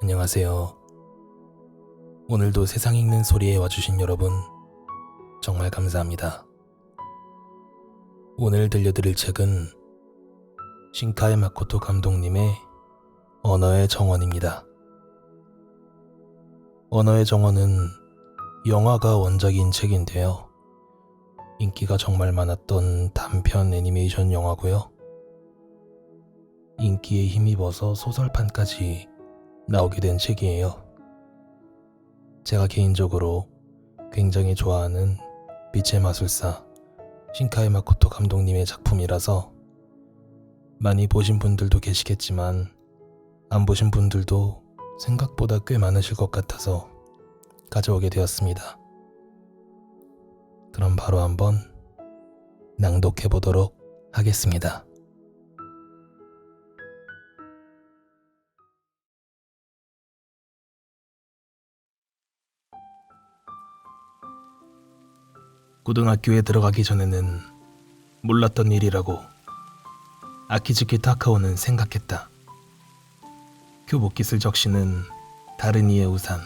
안녕하세요. 오늘도 세상 읽는 소리에 와주신 여러분 정말 감사합니다. 오늘 들려드릴 책은 신카에 마코토 감독님의 언어의 정원입니다. 언어의 정원은 영화가 원작인 책인데요. 인기가 정말 많았던 단편 애니메이션 영화고요. 인기에 힘입어서 소설판까지 나오게 된 책이에요. 제가 개인적으로 굉장히 좋아하는 빛의 마술사 신카에 마코토 감독님의 작품이라서 많이 보신 분들도 계시겠지만 안 보신 분들도 생각보다 꽤 많으실 것 같아서 가져오게 되었습니다. 그럼 바로 한번 낭독해 보도록 하겠습니다. 고등학교에 들어가기 전에는 몰랐던 일이라고 아키즈키 타카오는 생각했다. 교복깃을 적시는 다른 이의 우산,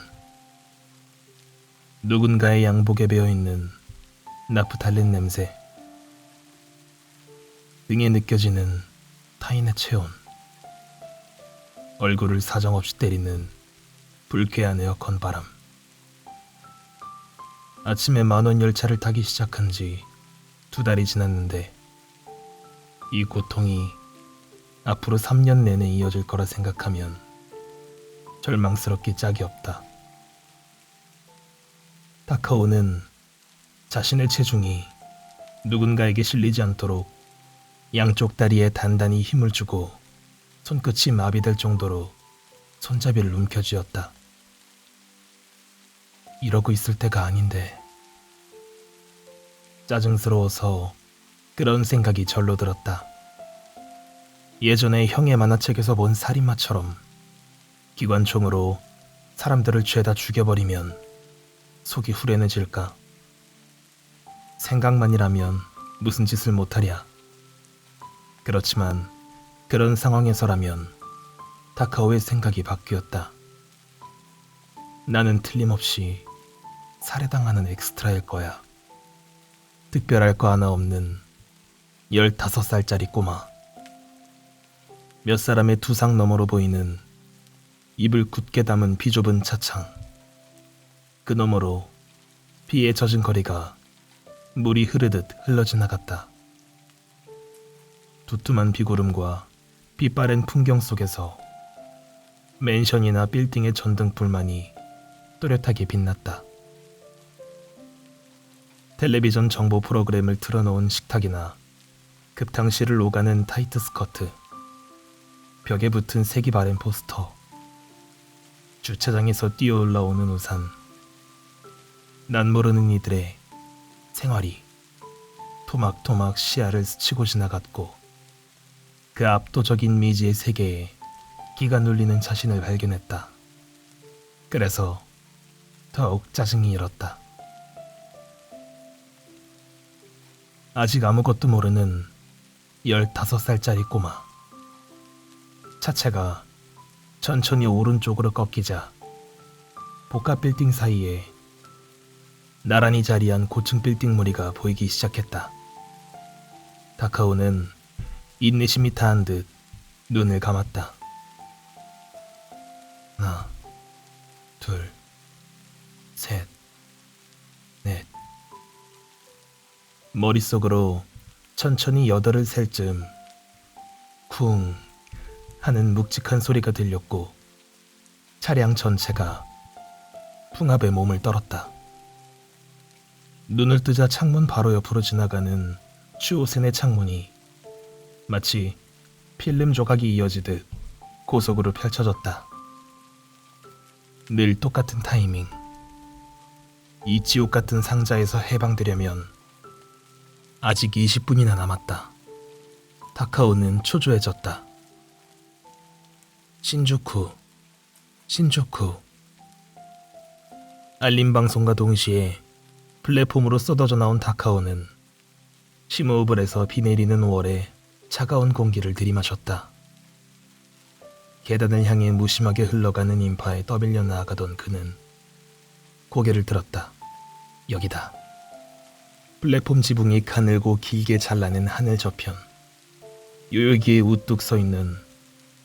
누군가의 양복에 배어있는 나프탈린 냄새, 등에 느껴지는 타인의 체온, 얼굴을 사정없이 때리는 불쾌한 에어컨 바람. 아침에 만원 열차를 타기 시작한 지 2달이 지났는데 이 고통이 앞으로 3년 내내 이어질 거라 생각하면 절망스럽기 짝이 없다. 타카오는 자신의 체중이 누군가에게 실리지 않도록 양쪽 다리에 단단히 힘을 주고 손끝이 마비될 정도로 손잡이를 움켜쥐었다. 이러고 있을 때가 아닌데. 짜증스러워서 그런 생각이 절로 들었다. 예전에 형의 만화책에서 본 살인마처럼 기관총으로 사람들을 죄다 죽여버리면 속이 후련해질까? 생각만이라면 무슨 짓을 못하랴. 그렇지만 그런 상황에서라면 타카오의 생각이 바뀌었다. 나는 틀림없이 살해당하는 엑스트라일 거야. 특별할 거 하나 없는 15살짜리 꼬마. 몇 사람의 두상 너머로 보이는 입을 굳게 담은 비좁은 차창. 그 너머로 피에 젖은 거리가 물이 흐르듯 흘러지나갔다. 두툼한 비구름과 빛바랜 풍경 속에서 맨션이나 빌딩의 전등불만이 또렷하게 빛났다. 텔레비전 정보 프로그램을 틀어놓은 식탁이나 급탕실을 오가는 타이트 스커트, 벽에 붙은 색이 바랜 포스터, 주차장에서 뛰어 올라오는 우산. 난 모르는 이들의 생활이 토막토막 시야를 스치고 지나갔고 그 압도적인 미지의 세계에 기가 눌리는 자신을 발견했다. 그래서 더욱 짜증이 일었다. 아직 아무것도 모르는 15살짜리 꼬마. 차체가 천천히 오른쪽으로 꺾이자 복합 빌딩 사이에 나란히 자리한 고층 빌딩 무리가 보이기 시작했다. 타카오는 인내심이 다한 듯 눈을 감았다. 하나, 둘, 셋, 넷. 머릿속으로 천천히 8을 셀 즈음 쿵 하는 묵직한 소리가 들렸고 차량 전체가 풍압에 몸을 떨었다. 눈을 뜨자 창문 바로 옆으로 지나가는 슈오센의 창문이 마치 필름 조각이 이어지듯 고속으로 펼쳐졌다. 늘 똑같은 타이밍. 이 지옥 같은 상자에서 해방되려면 아직 20분이나 남았다. 타카오는 초조해졌다. 신주쿠. 알림 방송과 동시에 플랫폼으로 쏟아져 나온 타카오는 심호흡을 해서 비 내리는 5월에 차가운 공기를 들이마셨다. 계단을 향해 무심하게 흘러가는 인파에 떠밀려 나아가던 그는 고개를 들었다. 여기다. 플랫폼 지붕이 가늘고 길게 잘라낸 하늘 저편. 요요기에 우뚝 서 있는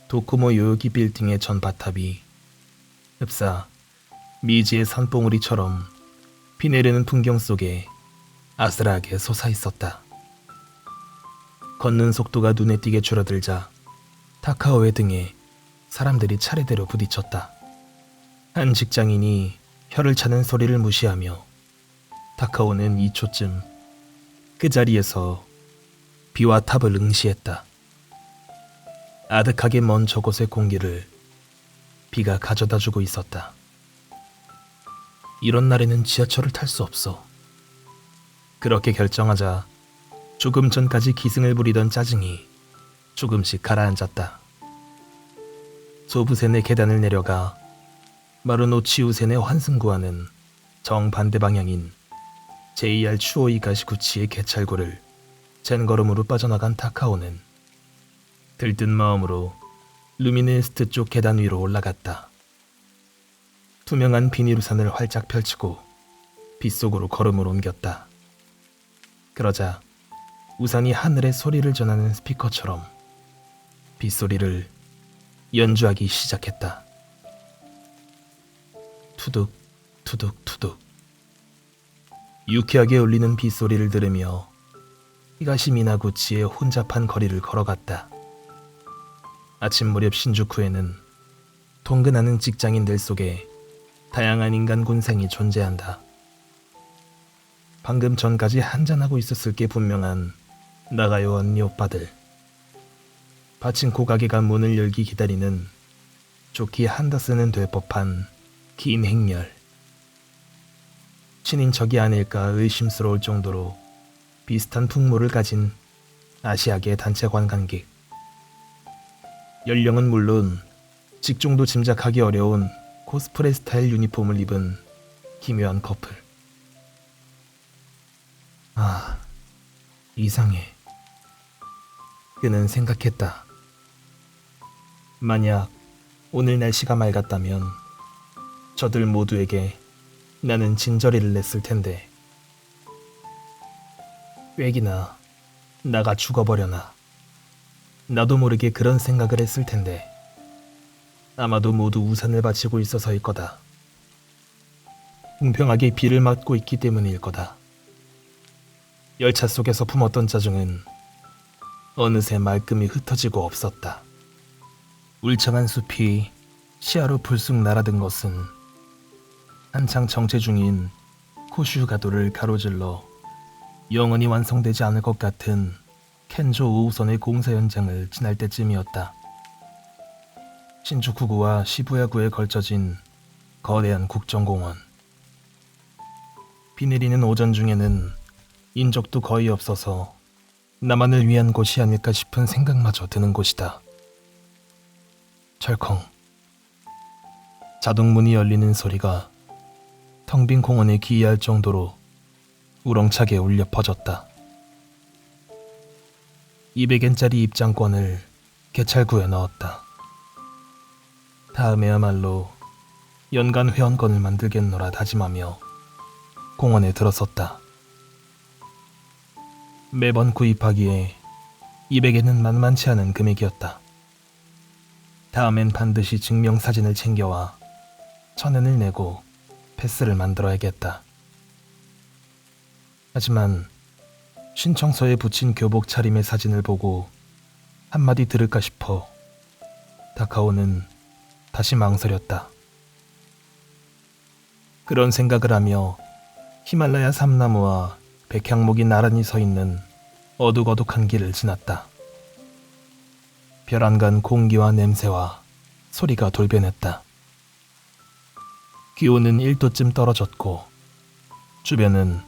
도코모 요요기 빌딩의 전바탑이 흡사 미지의 산봉우리처럼 비 내리는 풍경 속에 아슬하게 솟아 있었다. 걷는 속도가 눈에 띄게 줄어들자 타카오의 등에 사람들이 차례대로 부딪혔다. 한 직장인이 혀를 차는 소리를 무시하며 타카오는 2초쯤 그 자리에서 비와 탑을 응시했다. 아득하게 먼 저곳의 공기를 비가 가져다주고 있었다. 이런 날에는 지하철을 탈 수 없어. 그렇게 결정하자 조금 전까지 기승을 부리던 짜증이 조금씩 가라앉았다. 소부센의 계단을 내려가 마루노치우센의 환승구와는 정반대 방향인 JR 추오이 가시구치의 개찰구를 젠걸음으로 빠져나간 타카오는 들뜬 마음으로 루미네스트 쪽 계단 위로 올라갔다. 투명한 비닐우산을 활짝 펼치고 빗속으로 걸음을 옮겼다. 그러자 우산이 하늘에 소리를 전하는 스피커처럼 빗소리를 연주하기 시작했다. 투둑 투둑 투둑. 유쾌하게 울리는 빗소리를 들으며 히가시미나구치의 혼잡한 거리를 걸어갔다. 아침 무렵 신주쿠에는 통근하는 직장인들 속에 다양한 인간 군생이 존재한다. 방금 전까지 한잔하고 있었을 게 분명한 나가요 언니 오빠들. 파친코 가게가 문을 열기 기다리는 좋게 한다 쓰는 될 법한 긴 행렬. 친인척이 아닐까 의심스러울 정도로 비슷한 풍모를 가진 아시아계 단체 관광객. 연령은 물론 직종도 짐작하기 어려운 코스프레 스타일 유니폼을 입은 기묘한 커플. 아, 이상해. 그는 생각했다. 만약 오늘 날씨가 맑았다면 저들 모두에게 나는 진저리를 냈을 텐데. 꽥이나 나가 죽어버려나. 나도 모르게 그런 생각을 했을 텐데. 아마도 모두 우산을 받치고 있어서일 거다. 공평하게 비를 맞고 있기 때문일 거다. 열차 속에서 품었던 짜증은 어느새 말끔히 흩어지고 없었다. 울창한 숲이 시야로 불쑥 날아든 것은 한창 정체 중인 코슈가도를 가로질러 영원히 완성되지 않을 것 같은 켄조 5호선의 공사 현장을 지날 때쯤이었다. 신주쿠구와 시부야구에 걸쳐진 거대한 국정공원. 비 내리는 오전 중에는 인적도 거의 없어서 나만을 위한 곳이 아닐까 싶은 생각마저 드는 곳이다. 철컹. 자동문이 열리는 소리가 텅 빈 공원에 기이할 정도로 우렁차게 울려 퍼졌다. 200엔짜리 입장권을 개찰구에 넣었다. 다음에야말로 연간 회원권을 만들겠노라 다짐하며 공원에 들어섰다. 매번 구입하기에 200엔은 만만치 않은 금액이었다. 다음엔 반드시 증명사진을 챙겨와 1000엔을 내고 패스를 만들어야겠다. 하지만 신청서에 붙인 교복 차림의 사진을 보고 한마디 들을까 싶어 다카오는 다시 망설였다. 그런 생각을 하며 히말라야 삼나무와 백향목이 나란히 서 있는 어둑어둑한 길을 지났다. 벼랑간 공기와 냄새와 소리가 돌변했다. 기온은 1도쯤 떨어졌고 주변은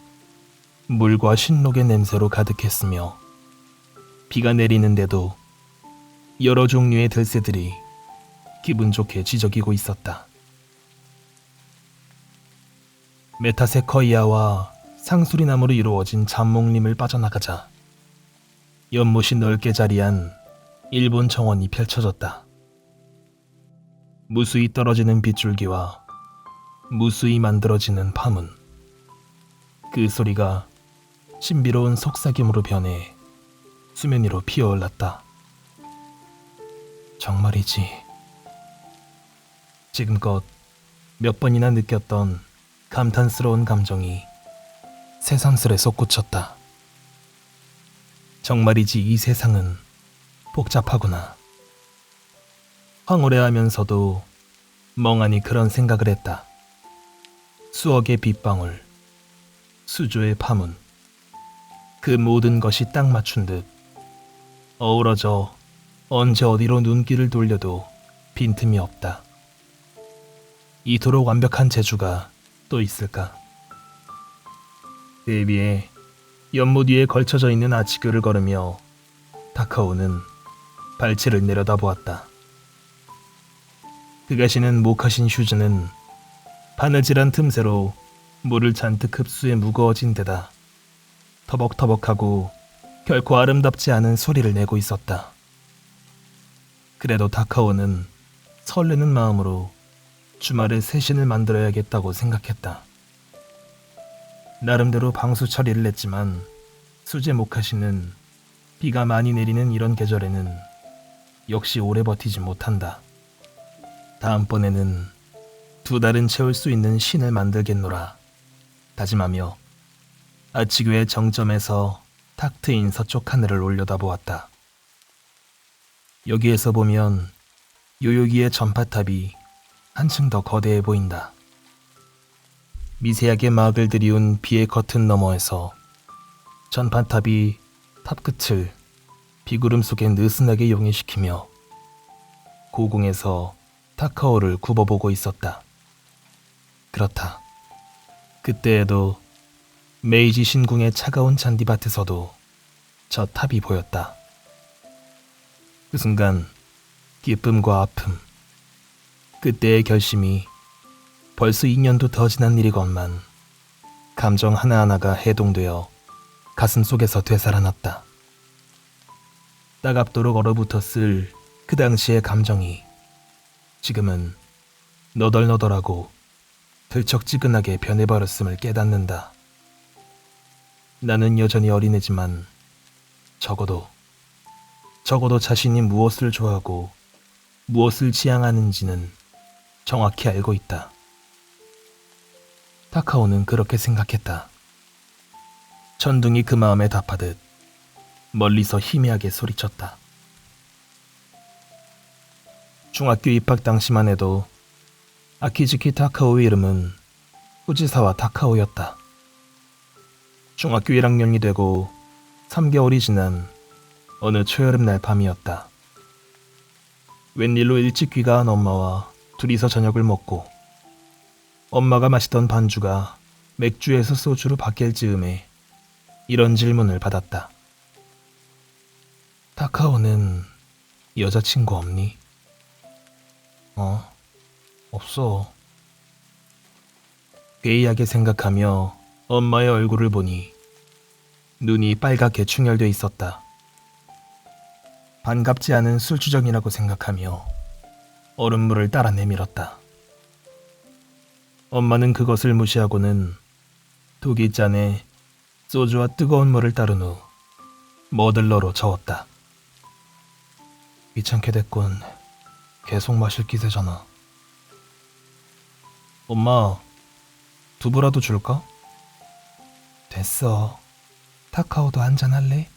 물과 신록의 냄새로 가득했으며 비가 내리는데도 여러 종류의 들새들이 기분 좋게 지저귀고 있었다. 메타세커이아와 상수리나무로 이루어진 잠목림을 빠져나가자 연못이 넓게 자리한 일본 정원이 펼쳐졌다. 무수히 떨어지는 빗줄기와 무수히 만들어지는 파문. 그 소리가 신비로운 속삭임으로 변해 수면 위로 피어올랐다. 정말이지. 지금껏 몇 번이나 느꼈던 감탄스러운 감정이 새삼스레 솟구쳤다. 정말이지 이 세상은 복잡하구나. 황홀해하면서도 멍하니 그런 생각을 했다. 수억의 빗방울, 수조의 파문, 그 모든 것이 딱 맞춘 듯 어우러져 언제 어디로 눈길을 돌려도 빈틈이 없다. 이토록 완벽한 재주가 또 있을까? 그에 비해 연못 위에 걸쳐져 있는 아치교를 걸으며 타카오는 발치를 내려다보았다. 그가 신은 목하신 슈즈는 바느질한 틈새로 물을 잔뜩 흡수해 무거워진 데다 터벅터벅하고 결코 아름답지 않은 소리를 내고 있었다. 그래도 타카오는 설레는 마음으로 주말에 새 신을 만들어야겠다고 생각했다. 나름대로 방수 처리를 했지만 수제 모카시는 비가 많이 내리는 이런 계절에는 역시 오래 버티지 못한다. 다음번에는 2달은 채울 수 있는 신을 만들겠노라 다짐하며 아치교의 정점에서 탁 트인 서쪽 하늘을 올려다보았다. 여기에서 보면 요요기의 전파탑이 한층 더 거대해 보인다. 미세하게 막을 들이운 비의 커튼 너머에서 전파탑이 탑 끝을 비구름 속에 느슨하게 용해시키며 고궁에서 타카오를 굽어보고 있었다. 그렇다. 그때에도 메이지 신궁의 차가운 잔디밭에서도 저 탑이 보였다. 그 순간 기쁨과 아픔, 그때의 결심이 벌써 2년도 더 지난 일이건만 감정 하나하나가 해동되어 가슴 속에서 되살아났다. 따갑도록 얼어붙었을 그 당시의 감정이 지금은 너덜너덜하고 들쩍지근하게 변해버렸음을 깨닫는다. 나는 여전히 어린애지만 적어도 자신이 무엇을 좋아하고 무엇을 지향하는지는 정확히 알고 있다. 타카오는 그렇게 생각했다. 천둥이 그 마음에 답하듯 멀리서 희미하게 소리쳤다. 중학교 입학 당시만 해도 아키즈키 타카오의 이름은 후지사와 타카오였다. 중학교 1학년이 되고 3개월이 지난 어느 초여름날 밤이었다. 웬일로 일찍 귀가한 엄마와 둘이서 저녁을 먹고 엄마가 마시던 반주가 맥주에서 소주로 바뀔 즈음에 이런 질문을 받았다. 타카오는 여자친구 없니? 없어. 괴이하게 생각하며 엄마의 얼굴을 보니 눈이 빨갛게 충혈돼 있었다. 반갑지 않은 술주정이라고 생각하며 얼음물을 따라 내밀었다. 엄마는 그것을 무시하고는 두 깃잔에 소주와 뜨거운 물을 따른 후 머들러로 저었다. 귀찮게 됐군. 계속 마실 기세잖아. 엄마, 두부라도 줄까? 됐어. 타카오도 한잔 할래?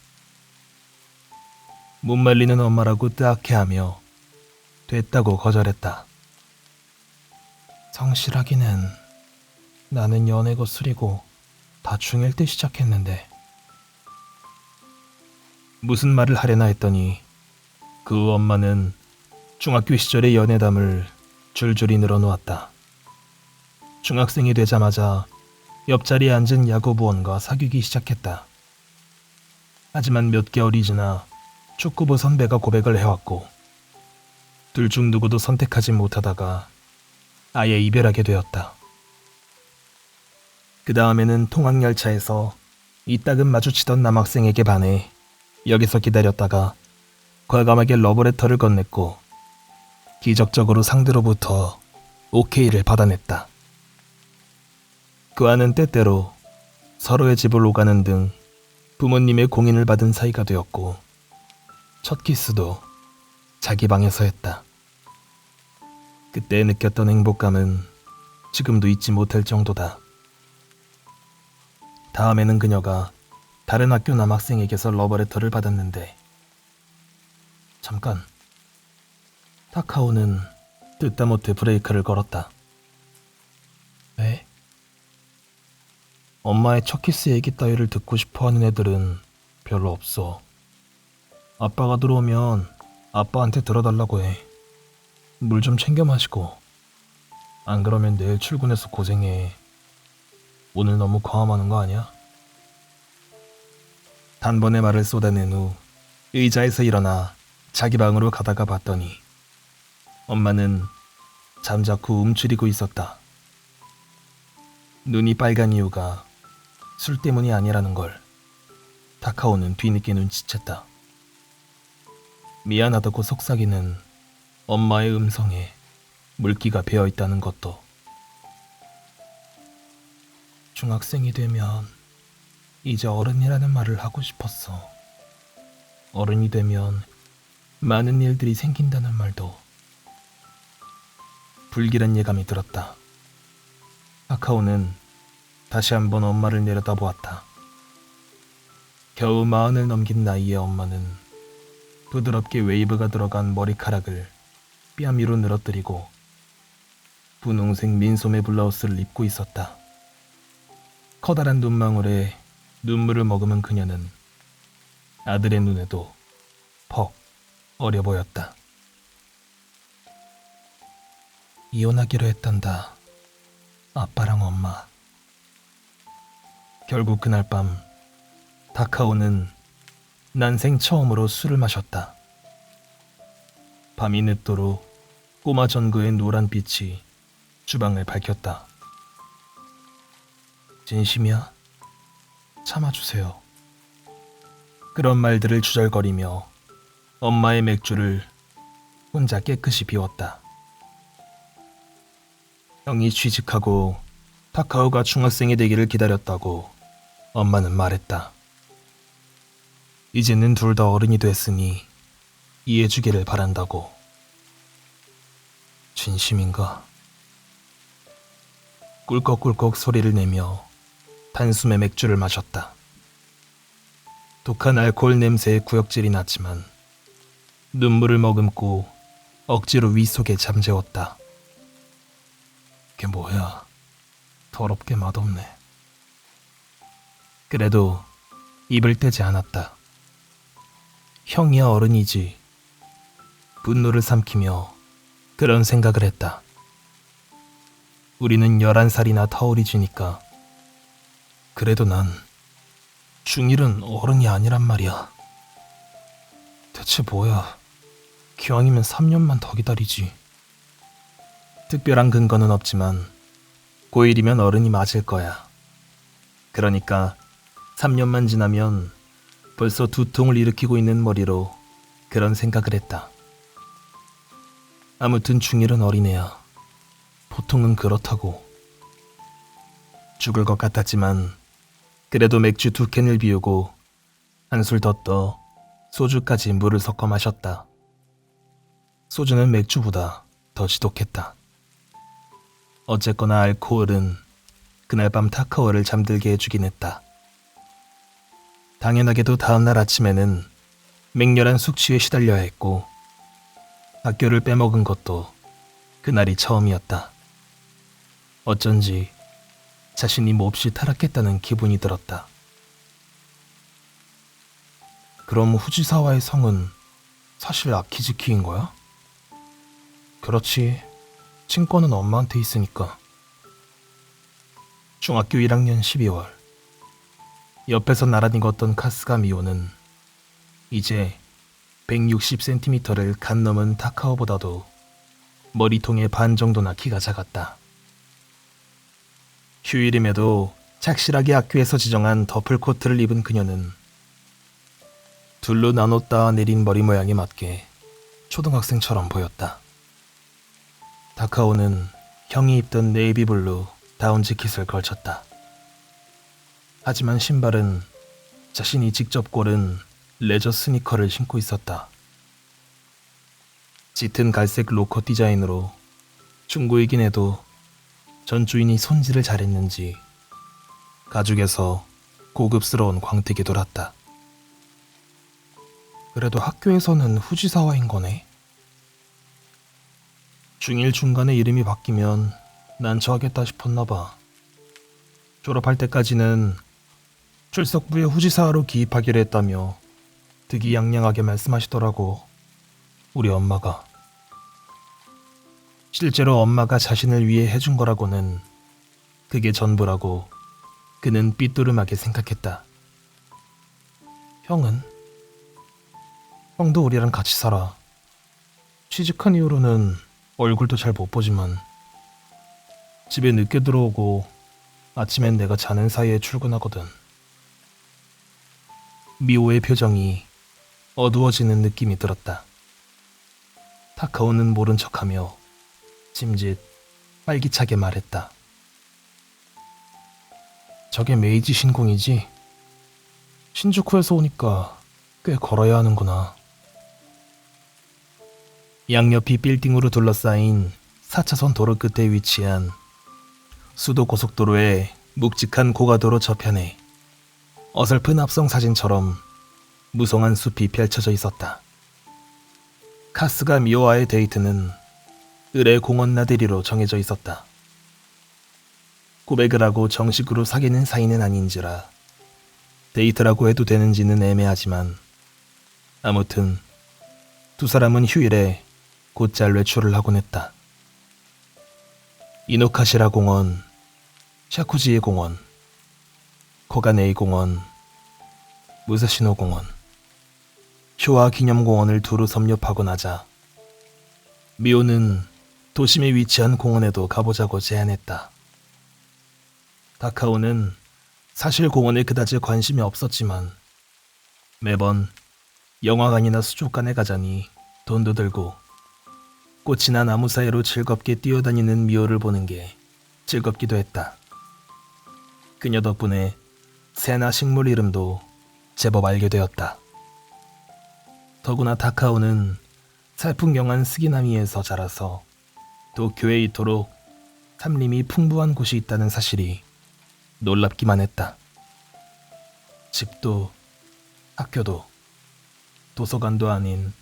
못 말리는 엄마라고 뜨악해하며 됐다고 거절했다. 성실하기는 나는 연애고 술이고 다 중1 때 시작했는데. 무슨 말을 하려나 했더니 그 엄마는 중학교 시절의 연애담을 줄줄이 늘어놓았다. 중학생이 되자마자 옆자리에 앉은 야구부원과 사귀기 시작했다. 하지만 몇 개월이 지나 축구부 선배가 고백을 해왔고 둘 중 누구도 선택하지 못하다가 아예 이별하게 되었다. 그 다음에는 통학열차에서 이따금 마주치던 남학생에게 반해 역에서 기다렸다가 과감하게 러브레터를 건넸고 기적적으로 상대로부터 오케이를 받아냈다. 그와는 때때로 서로의 집을 오가는 등 부모님의 공인을 받은 사이가 되었고, 첫 키스도 자기 방에서 했다. 그때 느꼈던 행복감은 지금도 잊지 못할 정도다. 다음에는 그녀가 다른 학교 남학생에게서 러브레터를 받았는데, 잠깐, 타카오는 뜻다 못해 브레이크를 걸었다. 왜? 엄마의 첫 키스 얘기 따위를 듣고 싶어하는 애들은 별로 없어. 아빠가 들어오면 아빠한테 들어달라고 해. 물 좀 챙겨 마시고. 안 그러면 내일 출근해서 고생해. 오늘 너무 과음하는 거 아니야? 단번에 말을 쏟아낸 후 의자에서 일어나 자기 방으로 가다가 봤더니 엄마는 잠자코 움츠리고 있었다. 눈이 빨간 이유가 술 때문이 아니라는 걸 타카오는 뒤늦게 눈치챘다. 미안하다고 속삭이는 엄마의 음성에 물기가 배어있다는 것도. 중학생이 되면 이제 어른이라는 말을 하고 싶었어. 어른이 되면 많은 일들이 생긴다는 말도. 불길한 예감이 들었다. 타카오는 다시 한번 엄마를 내려다보았다. 겨우 40을 넘긴 나이의 엄마는 부드럽게 웨이브가 들어간 머리카락을 뺨 위로 늘어뜨리고 분홍색 민소매 블라우스를 입고 있었다. 커다란 눈망울에 눈물을 머금은 그녀는 아들의 눈에도 퍽 어려 보였다. 이혼하기로 했단다. 아빠랑 엄마. 결국 그날 밤 타카오는 난생 처음으로 술을 마셨다. 밤이 늦도록 꼬마 전구의 노란 빛이 주방을 밝혔다. 진심이야? 참아주세요. 그런 말들을 주절거리며 엄마의 맥주를 혼자 깨끗이 비웠다. 형이 취직하고 타카오가 중학생이 되기를 기다렸다고 엄마는 말했다. 이제는 둘 다 어른이 됐으니 이해해주기를 바란다고. 진심인가? 꿀꺽꿀꺽 소리를 내며 단숨에 맥주를 마셨다. 독한 알코올 냄새에 구역질이 났지만 눈물을 머금고 억지로 위 속에 잠재웠다. 그게 뭐야? 더럽게 맛없네. 그래도 입을 떼지 않았다. 형이야 어른이지. 분노를 삼키며 그런 생각을 했다. 우리는 11살이나 터울이지니까. 그래도 난 중1은 어른이 아니란 말이야. 대체 뭐야? 기왕이면 3년만 더 기다리지. 특별한 근거는 없지만 고1이면 어른이 맞을 거야. 그러니까 3년만 지나면 벌써 두통을 일으키고 있는 머리로 그런 생각을 했다. 아무튼 중1은 어린애야. 보통은 그렇다고. 죽을 것 같았지만 그래도 맥주 2캔을 비우고 한술 더 떠 소주까지 물을 섞어 마셨다. 소주는 맥주보다 더 지독했다. 어쨌거나 알코올은 그날 밤 타카오를 잠들게 해주긴 했다. 당연하게도 다음날 아침에는 맹렬한 숙취에 시달려야 했고 학교를 빼먹은 것도 그날이 처음이었다. 어쩐지 자신이 몹시 타락했다는 기분이 들었다. 그럼 후지사와의 성은 사실 아키즈키인 거야? 그렇지. 친권은 엄마한테 있으니까. 중학교 1학년 12월 옆에서 나란히 걷던 카스가 미오는 이제 160cm를 간 넘은 타카오보다도 머리통의 반 정도나 키가 작았다. 휴일임에도 착실하게 학교에서 지정한 더플코트를 입은 그녀는 둘로 나눴다 내린 머리 모양에 맞게 초등학생처럼 보였다. 다카오는 형이 입던 네이비블루 다운 재킷을 걸쳤다. 하지만 신발은 자신이 직접 고른 레저 스니커를 신고 있었다. 짙은 갈색 로커 디자인으로 중고이긴 해도 전 주인이 손질을 잘했는지 가죽에서 고급스러운 광택이 돌았다. 그래도 학교에서는 후지사와인 거네. 중1 중간에 이름이 바뀌면 난처하겠다 싶었나 봐. 졸업할 때까지는 출석부에 후지사와로 기입하기로 했다며 득이양양하게 말씀하시더라고, 우리 엄마가. 실제로 엄마가 자신을 위해 해준 거라고는 그게 전부라고 그는 삐뚤음하게 생각했다. 형은? 형도 우리랑 같이 살아. 취직한 이후로는 얼굴도 잘 못 보지만 집에 늦게 들어오고 아침엔 내가 자는 사이에 출근하거든. 미호의 표정이 어두워지는 느낌이 들었다. 타카오는 모른 척하며 짐짓 활기차게 말했다. 저게 메이지 신공이지? 신주쿠에서 오니까 꽤 걸어야 하는구나. 양옆이 빌딩으로 둘러싸인 4차선 도로 끝에 위치한 수도고속도로의 묵직한 고가도로 저편에 어설픈 합성 사진처럼 무성한 숲이 펼쳐져 있었다. 카스가 미호와의 데이트는 을의 공원 나들이로 정해져 있었다. 고백을 하고 정식으로 사귀는 사이는 아닌지라 데이트라고 해도 되는지는 애매하지만 아무튼 두 사람은 휴일에 곧잘 외출을 하곤 했다. 이노카시라 공원, 샤쿠지에 공원, 코가네이 공원, 무사시노 공원, 쇼와 기념공원을 두루 섭렵하고 나자 미호는 도심에 위치한 공원에도 가보자고 제안했다. 다카오는 사실 공원에 그다지 관심이 없었지만 매번 영화관이나 수족관에 가자니 돈도 들고 꽃이나 나무 사이로 즐겁게 뛰어다니는 미호를 보는 게 즐겁기도 했다. 그녀 덕분에 새나 식물 이름도 제법 알게 되었다. 더구나 다카오는 살풍경한 스기나미에서 자라서 도쿄에 이토록 산림이 풍부한 곳이 있다는 사실이 놀랍기만 했다. 집도 학교도 도서관도 아닌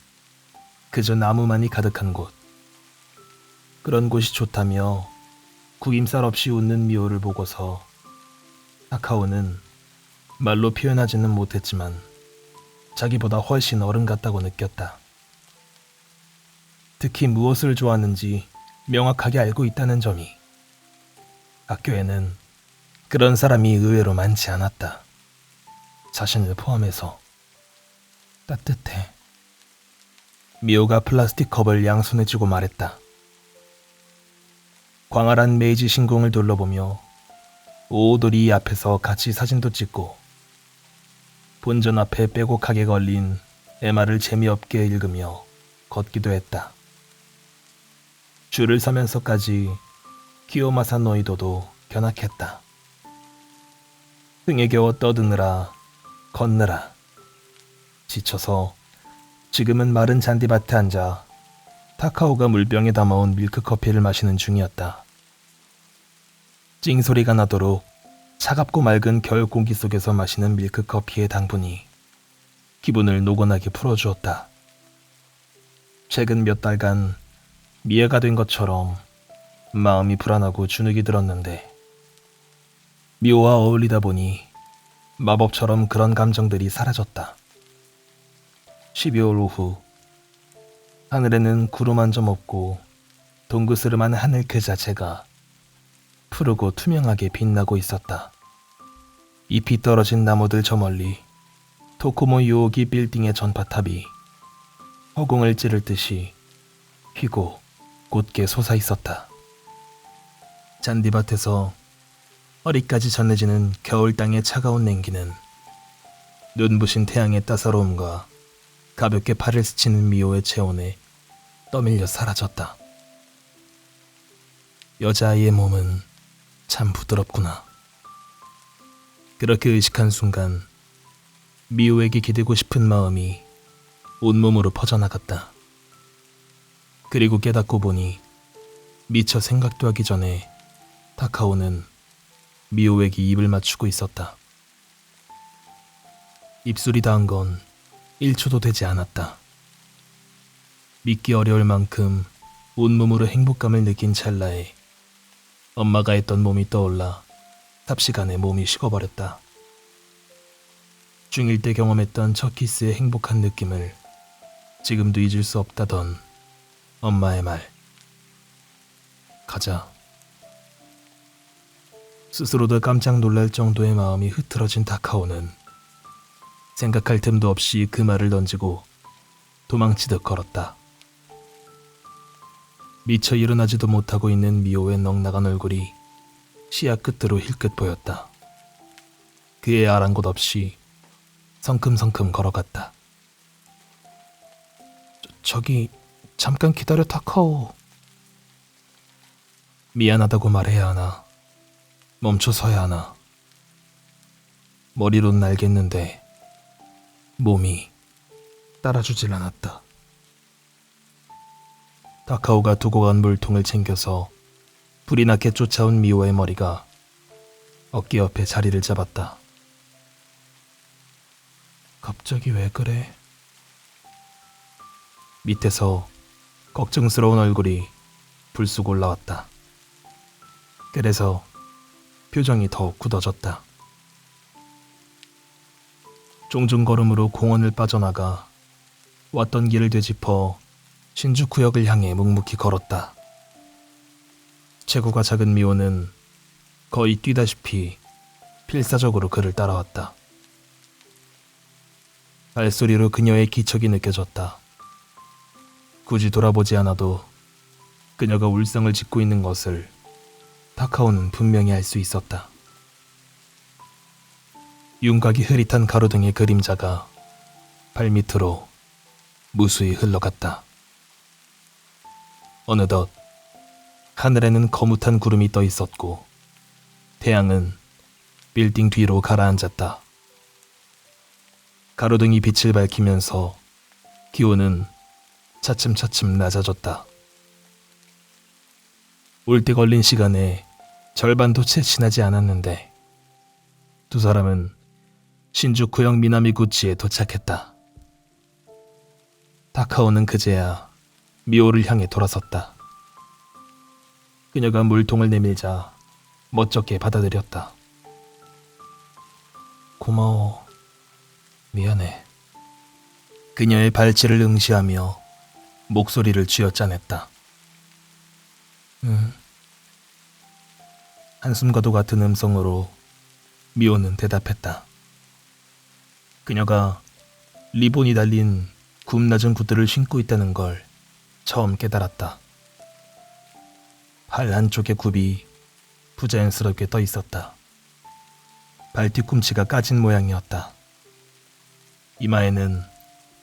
그저 나무만이 가득한 곳. 그런 곳이 좋다며 구김살 없이 웃는 미호를 보고서 다카오는 말로 표현하지는 못했지만 자기보다 훨씬 어른 같다고 느꼈다. 특히 무엇을 좋아하는지 명확하게 알고 있다는 점이 학교에는 그런 사람이 의외로 많지 않았다. 자신을 포함해서. 따뜻해. 미호가 플라스틱 컵을 양손에 쥐고 말했다. 광활한 메이지 신공을 둘러보며 오오도리 앞에서 같이 사진도 찍고 본전 앞에 빼곡하게 걸린 MR을 재미없게 읽으며 걷기도 했다. 줄을 서면서까지 키오마사 노이도도 견학했다. 등에 겨워 떠드느라 걷느라 지쳐서 지금은 마른 잔디밭에 앉아 타카오가 물병에 담아온 밀크커피를 마시는 중이었다. 찡소리가 나도록 차갑고 맑은 겨울 공기 속에서 마시는 밀크커피의 당분이 기분을 노곤하게 풀어주었다. 최근 몇 달간 미애가 된 것처럼 마음이 불안하고 주눅이 들었는데 미호와 어울리다 보니 마법처럼 그런 감정들이 사라졌다. 12월 오후 하늘에는 구름 한 점 없고 동그스름한 하늘 그 자체가 푸르고 투명하게 빛나고 있었다. 잎이 떨어진 나무들 저 멀리 도코모 유오기 빌딩의 전파탑이 허공을 찌를 듯이 휘고 곧게 솟아 있었다. 잔디밭에서 허리까지 전해지는 겨울 땅의 차가운 냉기는 눈부신 태양의 따사로움과 가볍게 팔을 스치는 미호의 체온에 떠밀려 사라졌다. 여자아이의 몸은 참 부드럽구나. 그렇게 의식한 순간 미호에게 기대고 싶은 마음이 온몸으로 퍼져나갔다. 그리고 깨닫고 보니 미처 생각도 하기 전에 타카오는 미호에게 입을 맞추고 있었다. 입술이 닿은 건 1초도 되지 않았다. 믿기 어려울 만큼 온몸으로 행복감을 느낀 찰나에 엄마가 했던 몸이 떠올라 삽시간에 몸이 식어버렸다. 중1 때 경험했던 첫 키스의 행복한 느낌을 지금도 잊을 수 없다던 엄마의 말. 가자. 스스로도 깜짝 놀랄 정도의 마음이 흐트러진 타카오는 생각할 틈도 없이 그 말을 던지고 도망치듯 걸었다. 미처 일어나지도 못하고 있는 미호의 넉나간 얼굴이 시야 끝으로 힐끗 보였다. 그의 아랑곳 없이 성큼성큼 걸어갔다. 저기 잠깐 기다려 타카오. 미안하다고 말해야 하나 멈춰서야 하나. 머리로는 알겠는데 몸이 따라주질 않았다. 타카오가 두고 간 물통을 챙겨서 불이 나게 쫓아온 미호의 머리가 어깨 옆에 자리를 잡았다. 갑자기 왜 그래? 밑에서 걱정스러운 얼굴이 불쑥 올라왔다. 그래서 표정이 더욱 굳어졌다. 종종 걸음으로 공원을 빠져나가 왔던 길을 되짚어 신주쿠역을 향해 묵묵히 걸었다. 체구가 작은 미호는 거의 뛰다시피 필사적으로 그를 따라왔다. 발소리로 그녀의 기척이 느껴졌다. 굳이 돌아보지 않아도 그녀가 울상을 짓고 있는 것을 타카오는 분명히 알 수 있었다. 윤곽이 흐릿한 가로등의 그림자가 발밑으로 무수히 흘러갔다. 어느덧 하늘에는 거뭇한 구름이 떠 있었고 태양은 빌딩 뒤로 가라앉았다. 가로등이 빛을 밝히면서 기온은 차츰차츰 낮아졌다. 올 때 걸린 시간에 절반도 채 지나지 않았는데 두 사람은 신주쿠역 미나미구치에 도착했다. 타카오는 그제야 미호를 향해 돌아섰다. 그녀가 물통을 내밀자 멋쩍게 받아들였다. 고마워. 미안해. 그녀의 발치를 응시하며 목소리를 쥐어짜냈다. 한숨과도 같은 음성으로 미호는 대답했다. 그녀가 리본이 달린 굽 낮은 구두를 신고 있다는 걸 처음 깨달았다. 발 한쪽의 굽이 부자연스럽게 떠 있었다. 발 뒤꿈치가 까진 모양이었다. 이마에는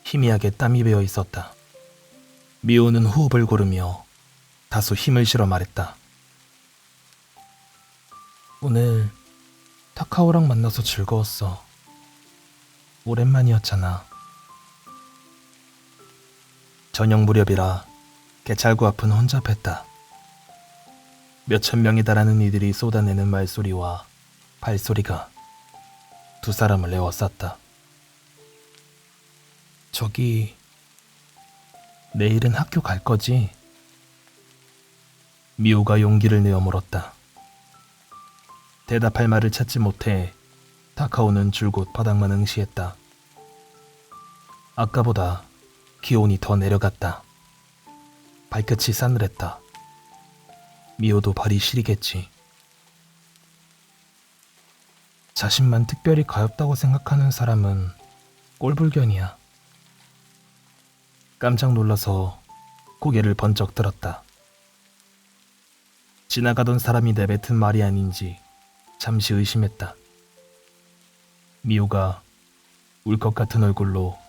희미하게 땀이 배어 있었다. 미호는 호흡을 고르며 다소 힘을 실어 말했다. 오늘 타카오랑 만나서 즐거웠어. 오랜만이었잖아. 저녁 무렵이라 개찰구 앞은 혼잡했다. 몇천 명에 달하는 이들이 쏟아내는 말소리와 발소리가 두 사람을 에워쌌다. 저기, 내일은 학교 갈 거지? 미호가 용기를 내어 물었다. 대답할 말을 찾지 못해 타카오는 줄곧 바닥만 응시했다. 아까보다 기온이 더 내려갔다. 발끝이 싸늘했다. 미호도 발이 시리겠지. 자신만 특별히 가엾다고 생각하는 사람은 꼴불견이야. 깜짝 놀라서 고개를 번쩍 들었다. 지나가던 사람이 내뱉은 말이 아닌지 잠시 의심했다. 미호가 울 것 같은 얼굴로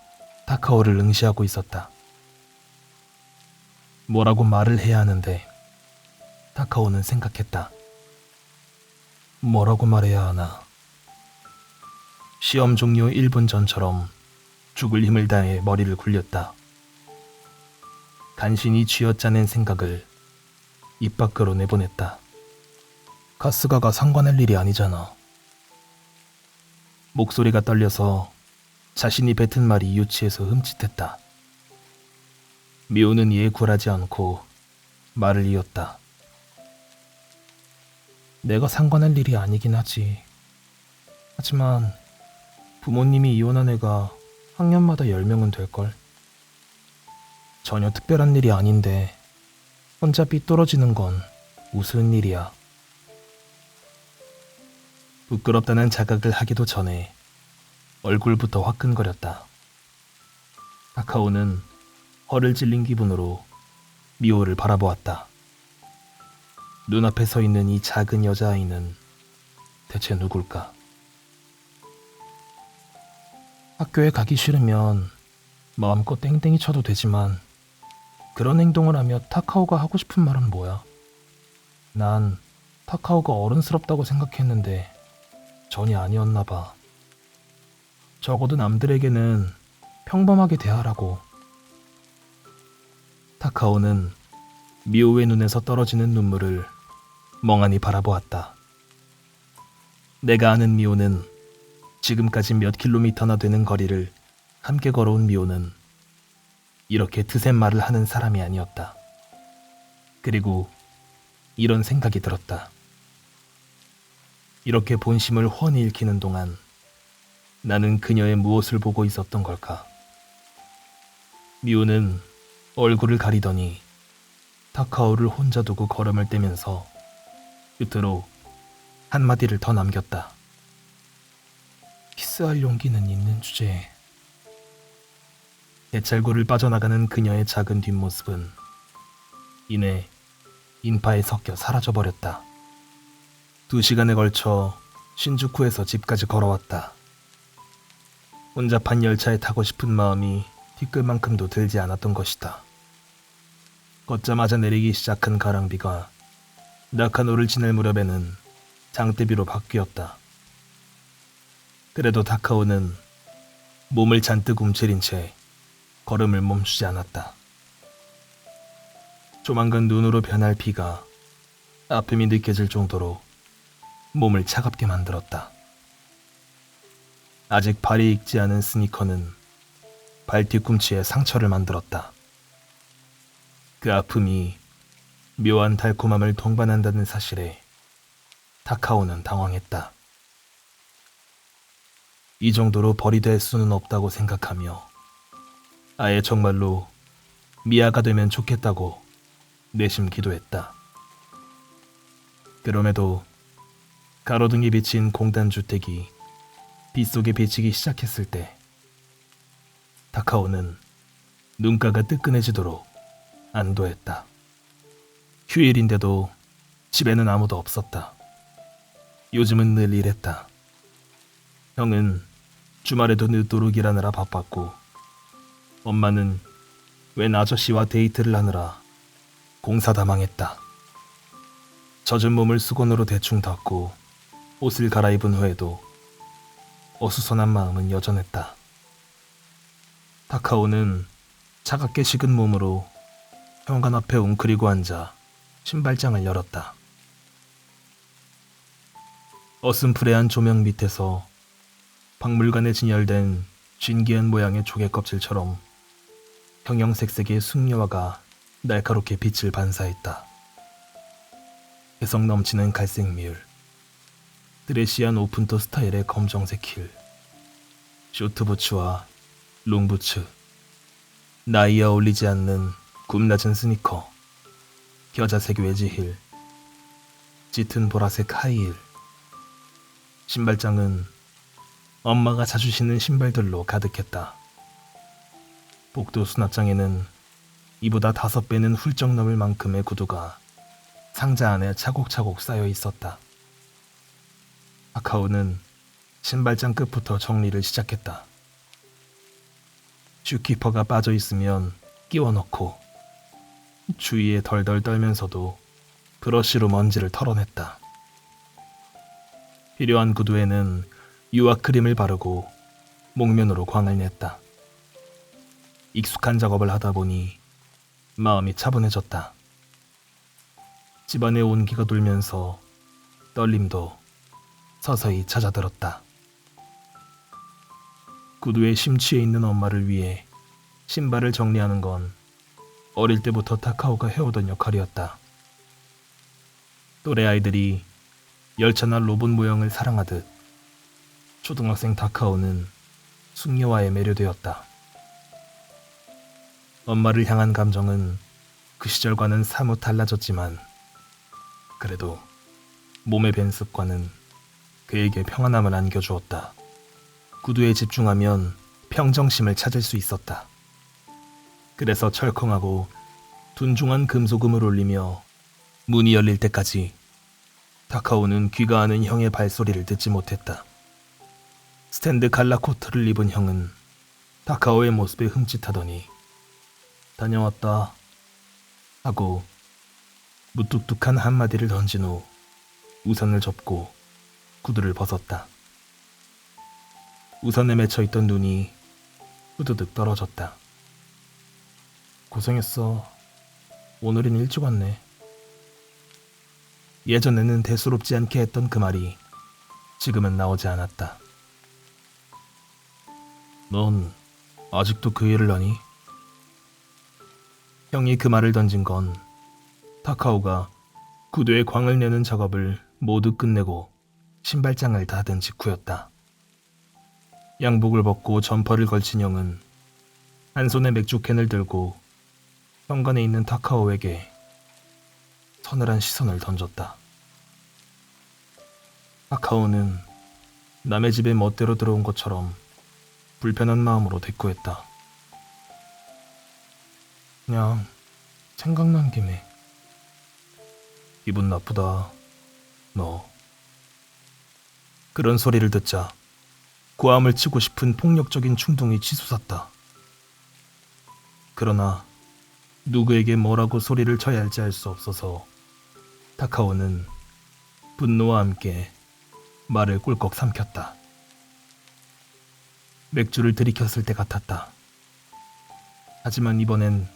타카오를 응시하고 있었다. 뭐라고 말을 해야 하는데 타카오는 생각했다. 뭐라고 말해야 하나. 시험 종료 1분 전처럼 죽을 힘을 다해 머리를 굴렸다. 간신히 쥐어짜낸 생각을 입 밖으로 내보냈다. 가스가가 상관할 일이 아니잖아. 목소리가 떨려서 자신이 뱉은 말이 유치해서 흠칫했다. 미호는 이에 굴하지 않고 말을 이었다. 내가 상관할 일이 아니긴 하지. 하지만 부모님이 이혼한 애가 학년마다 10명은 될걸. 전혀 특별한 일이 아닌데 혼자 삐뚤어지는 건 우스운 일이야. 부끄럽다는 자각을 하기도 전에 얼굴부터 화끈거렸다. 타카오는 허를 찔린 기분으로 미호를 바라보았다. 눈앞에 서 있는 이 작은 여자아이는 대체 누굴까? 학교에 가기 싫으면 마음껏 땡땡이 쳐도 되지만 그런 행동을 하며 타카오가 하고 싶은 말은 뭐야? 난 타카오가 어른스럽다고 생각했는데 전혀 아니었나 봐. 적어도 남들에게는 평범하게 대하라고. 타카오는 미호의 눈에서 떨어지는 눈물을 멍하니 바라보았다. 내가 아는 미호는 지금까지 몇 킬로미터나 되는 거리를 함께 걸어온 미호는 이렇게 드센 말을 하는 사람이 아니었다. 그리고 이런 생각이 들었다. 이렇게 본심을 훤히 읽히는 동안 나는 그녀의 무엇을 보고 있었던 걸까? 미호는 얼굴을 가리더니 타카오를 혼자 두고 걸음을 떼면서 끝으로 한마디를 더 남겼다. 키스할 용기는 있는 주제에. 대찰구를 빠져나가는 그녀의 작은 뒷모습은 이내 인파에 섞여 사라져버렸다. 2시간에 걸쳐 신주쿠에서 집까지 걸어왔다. 혼잡한 열차에 타고 싶은 마음이 티끌만큼도 들지 않았던 것이다. 걷자마자 내리기 시작한 가랑비가 나카노를 지날 무렵에는 장대비로 바뀌었다. 그래도 타카오는 몸을 잔뜩 움츠린 채 걸음을 멈추지 않았다. 조만간 눈으로 변할 비가 아픔이 느껴질 정도로 몸을 차갑게 만들었다. 아직 발이 익지 않은 스니커는 발 뒤꿈치에 상처를 만들었다. 그 아픔이 묘한 달콤함을 동반한다는 사실에 타카오는 당황했다. 이 정도로 벌이 될 수는 없다고 생각하며 아예 정말로 미아가 되면 좋겠다고 내심 기도했다. 그럼에도 가로등이 비친 공단주택이 빗속에 비치기 시작했을 때 타카오는 눈가가 뜨끈해지도록 안도했다. 휴일인데도 집에는 아무도 없었다. 요즘은 늘 이랬다. 형은 주말에도 늦도록 일하느라 바빴고 엄마는 웬 아저씨와 데이트를 하느라 공사 다 망했다. 젖은 몸을 수건으로 대충 닦고 옷을 갈아입은 후에도 어수선한 마음은 여전했다. 타카오는 차갑게 식은 몸으로 현관 앞에 웅크리고 앉아 신발장을 열었다. 어슴푸레한 조명 밑에서 박물관에 진열된 신기한 모양의 조개 껍질처럼 형형색색의 숙녀화가 날카롭게 빛을 반사했다. 개성 넘치는 갈색 미울, 드레시한 오픈토 스타일의 검정색 힐, 쇼트부츠와 롱부츠, 나이에 어울리지 않는 굽낮은 스니커, 겨자색 외지힐, 짙은 보라색 하이힐. 신발장은 엄마가 자주 신는 신발들로 가득했다. 복도 수납장에는 이보다 5배는 훌쩍 넘을 만큼의 구두가 상자 안에 차곡차곡 쌓여 있었다. 타카오는 신발장 끝부터 정리를 시작했다. 슈키퍼가 빠져 있으면 끼워 넣고 주위에 덜덜 떨면서도 브러쉬로 먼지를 털어냈다. 필요한 구두에는 유화 크림을 바르고 목면으로 광을 냈다. 익숙한 작업을 하다 보니 마음이 차분해졌다. 집안에 온기가 돌면서 떨림도 서서히 잦아들었다. 구두에 심취해 있는 엄마를 위해 신발을 정리하는 건 어릴 때부터 타카오가 해오던 역할이었다. 또래 아이들이 열차나 로봇 모형을 사랑하듯 초등학생 타카오는 숙녀와에 매료되었다. 엄마를 향한 감정은 그 시절과는 사뭇 달라졌지만 그래도 몸의 밴 습관은 그에게 평안함을 안겨주었다. 구두에 집중하면 평정심을 찾을 수 있었다. 그래서 철컹하고 둔중한 금소금을 올리며 문이 열릴 때까지 타카오는 귀가하는 형의 발소리를 듣지 못했다. 스탠드 갈라 코트를 입은 형은 타카오의 모습에 흠칫하더니 다녀왔다 하고 무뚝뚝한 한마디를 던진 후 우산을 접고 구두를 벗었다. 우산에 맺혀있던 눈이 후드득 떨어졌다. 고생했어. 오늘은 일찍 왔네. 예전에는 대수롭지 않게 했던 그 말이 지금은 나오지 않았다. 넌 아직도 그 일을 하니? 형이 그 말을 던진 건 타카오가 구두에 광을 내는 작업을 모두 끝내고 신발장을 닫은 직후였다. 양복을 벗고 점퍼를 걸친 형은 한 손에 맥주캔을 들고 현관에 있는 타카오에게 서늘한 시선을 던졌다. 타카오는 남의 집에 멋대로 들어온 것처럼 불편한 마음으로 대꾸했다. 그냥 생각난 김에. 기분 나쁘다, 너. 그런 소리를 듣자 고함을 치고 싶은 폭력적인 충동이 치솟았다. 그러나 누구에게 뭐라고 소리를 쳐야 할지 알 수 없어서 타카오는 분노와 함께 말을 꿀꺽 삼켰다. 맥주를 들이켰을 때 같았다. 하지만 이번엔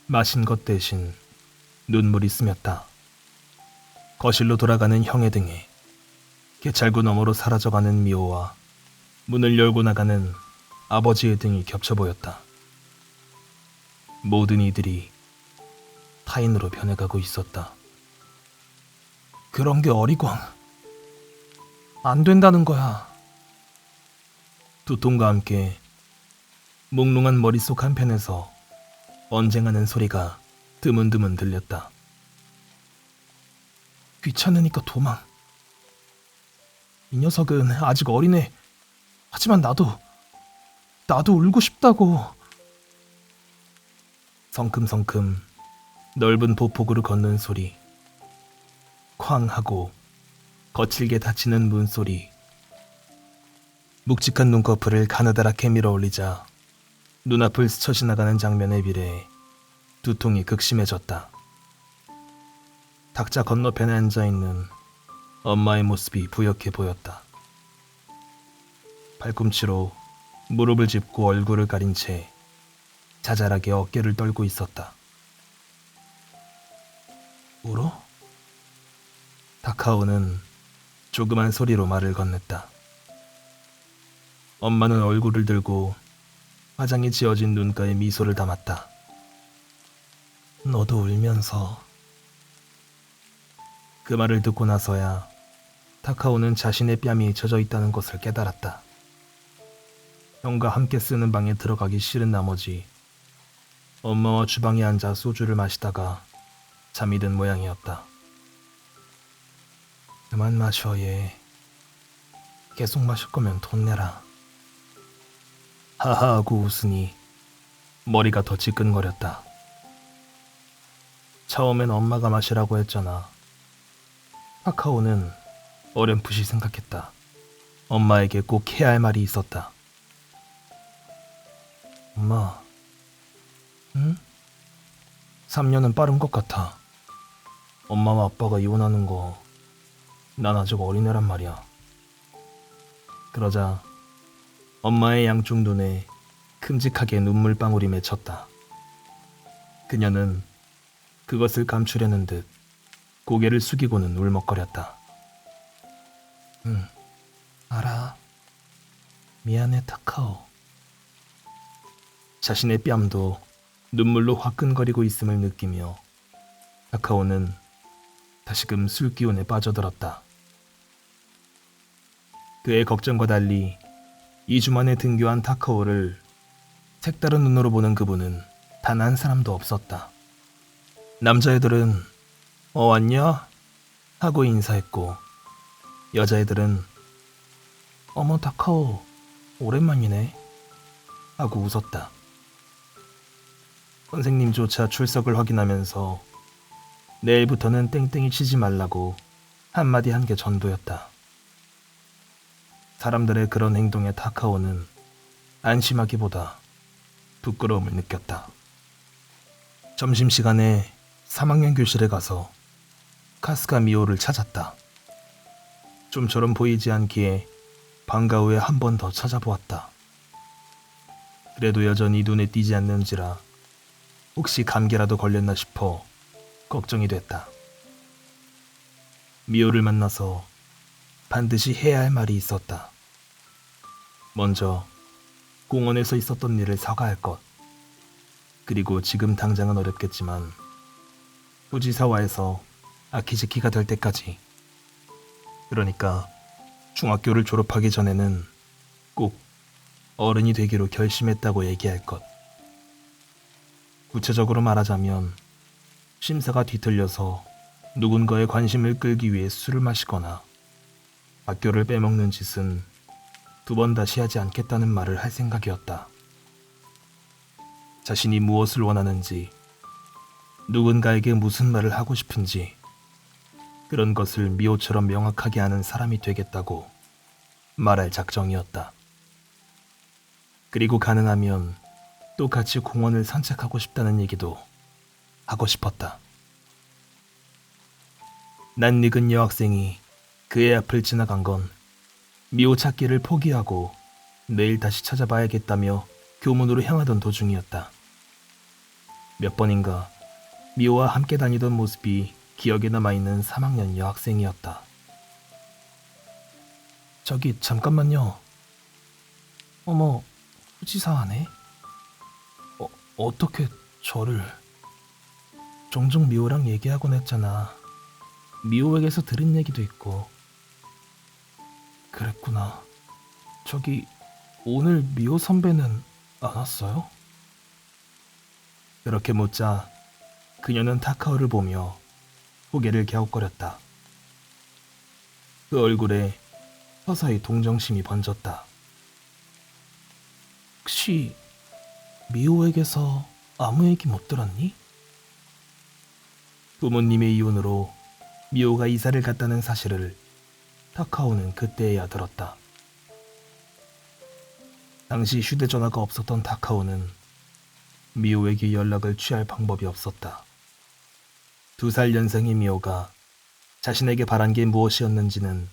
마신 것 대신 눈물이 스몄다. 거실로 돌아가는 형의 등에 개찰구 너머로 사라져가는 미호와 문을 열고 나가는 아버지의 등이 겹쳐 보였다. 모든 이들이 타인으로 변해가고 있었다. 그런 게 어리광. 안 된다는 거야. 두통과 함께 몽롱한 머릿속 한편에서 언쟁하는 소리가 드문드문 들렸다. 귀찮으니까 도망. 이 녀석은 아직 어리네. 하지만 나도 울고 싶다고. 성큼성큼 넓은 보폭으로 걷는 소리. 쾅 하고 거칠게 닫히는 문소리. 묵직한 눈꺼풀을 가느다랗게 밀어 올리자 눈앞을 스쳐 지나가는 장면에 비례해 두통이 극심해졌다. 탁자 건너편에 앉아있는 엄마의 모습이 부역해 보였다. 발꿈치로 무릎을 짚고 얼굴을 가린 채 자잘하게 어깨를 떨고 있었다. 울어? 타카오는 조그만 소리로 말을 건넸다. 엄마는 얼굴을 들고 화장이 지어진 눈가에 미소를 담았다. 너도 울면서. 그 말을 듣고 나서야 타카오는 자신의 뺨이 젖어 있다는 것을 깨달았다. 형과 함께 쓰는 방에 들어가기 싫은 나머지 엄마와 주방에 앉아 소주를 마시다가 잠이 든 모양이었다. 그만 마셔 얘. 계속 마실 거면 돈 내라. 하하하고 웃으니 머리가 더 지끈거렸다. 처음엔 엄마가 마시라고 했잖아. 타카오는 어렴풋이 생각했다. 엄마에게 꼭 해야 할 말이 있었다. 엄마, 응? 3년은 빠른 것 같아. 엄마와 아빠가 이혼하는 거 난 아직 어린애란 말이야. 그러자 엄마의 양쪽 눈에 큼직하게 눈물방울이 맺혔다. 그녀는 그것을 감추려는 듯 고개를 숙이고는 울먹거렸다. 응, 알아. 미안해, 타카오. 자신의 뺨도 눈물로 화끈거리고 있음을 느끼며 타카오는 다시금 술 기운에 빠져들었다. 그의 걱정과 달리 2주 만에 등교한 타카오를 색다른 눈으로 보는 그분은 단 한 사람도 없었다. 남자애들은 왔냐? 하고 인사했고 여자애들은 어머 타카오 오랜만이네 하고 웃었다. 선생님조차 출석을 확인하면서 내일부터는 땡땡이 치지 말라고 한마디 한 게 전부였다. 사람들의 그런 행동에 타카오는 안심하기보다 부끄러움을 느꼈다. 점심시간에 3학년 교실에 가서 카스카 미호를 찾았다. 좀처럼 보이지 않기에 방과 후에 한 번 더 찾아보았다. 그래도 여전히 눈에 띄지 않는지라 혹시 감기라도 걸렸나 싶어 걱정이 됐다. 미호를 만나서 반드시 해야 할 말이 있었다. 먼저 공원에서 있었던 일을 사과할 것. 그리고 지금 당장은 어렵겠지만 후지사와에서 아키즈키가 될 때까지, 그러니까 중학교를 졸업하기 전에는 꼭 어른이 되기로 결심했다고 얘기할 것. 구체적으로 말하자면 심사가 뒤틀려서 누군가의 관심을 끌기 위해 술을 마시거나 학교를 빼먹는 짓은 2번 다시 하지 않겠다는 말을 할 생각이었다. 자신이 무엇을 원하는지, 누군가에게 무슨 말을 하고 싶은지 그런 것을 미호처럼 명확하게 아는 사람이 되겠다고 말할 작정이었다. 그리고 가능하면 또 같이 공원을 산책하고 싶다는 얘기도 하고 싶었다. 낯익은 여학생이 그의 앞을 지나간 건 미호 찾기를 포기하고 내일 다시 찾아봐야겠다며 교문으로 향하던 도중이었다. 몇 번인가 미호와 함께 다니던 모습이 기억에 남아있는 3학년 여학생이었다. 저기 잠깐만요. 어머, 후지사하네. 어떻게 저를... 종종 미호랑 얘기하곤 했잖아. 미호에게서 들은 얘기도 있고. 그랬구나. 저기 오늘 미호 선배는 안 왔어요? 그렇게 묻자 그녀는 타카오를 보며 고개를 갸웃거렸다. 그 얼굴에 서서히 동정심이 번졌다. 혹시 미호에게서 아무 얘기 못 들었니? 부모님의 이혼으로 미호가 이사를 갔다는 사실을 타카오는 그때야 들었다. 당시 휴대전화가 없었던 타카오는 미호에게 연락을 취할 방법이 없었다. 2살 연생의 미호가 자신에게 바란 게 무엇이었는지는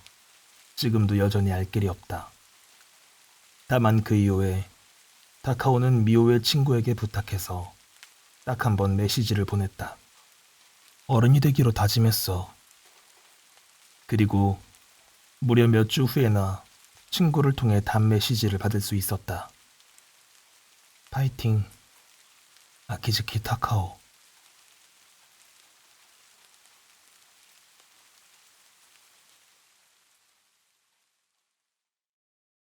지금도 여전히 알 길이 없다. 다만 그 이후에 타카오는 미호의 친구에게 부탁해서 딱 한 번 메시지를 보냈다. 어른이 되기로 다짐했어. 그리고 무려 몇 주 후에나 친구를 통해 답 메시지를 받을 수 있었다. 파이팅, 아키즈키 타카오.